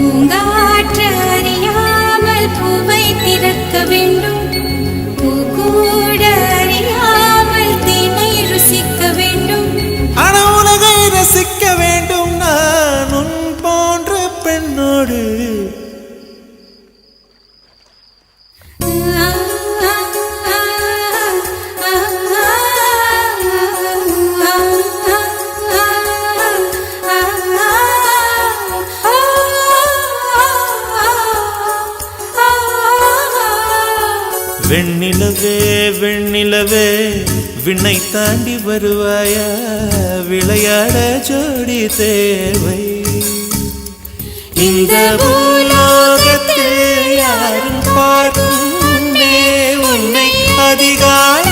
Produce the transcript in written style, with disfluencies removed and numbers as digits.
பூங்காற்று அறியாமல் பூவை திறக்க வேண்டும், பூக்கூட அறியாமல் தேனை ருசிக்க வேண்டும். ஆனா உலகை ரசிக்க வேண்டும் நான் உன் போன்ற பெண்ணோடு. வெண்ணிலவே வெண்ணிலவே விண்ணை தாண்டி வருவாயா, விளையாட ஜோடி தேவை. இந்த பூலோகத்தில் யாரும் பார்க்கும் உன்னை அதிகாலை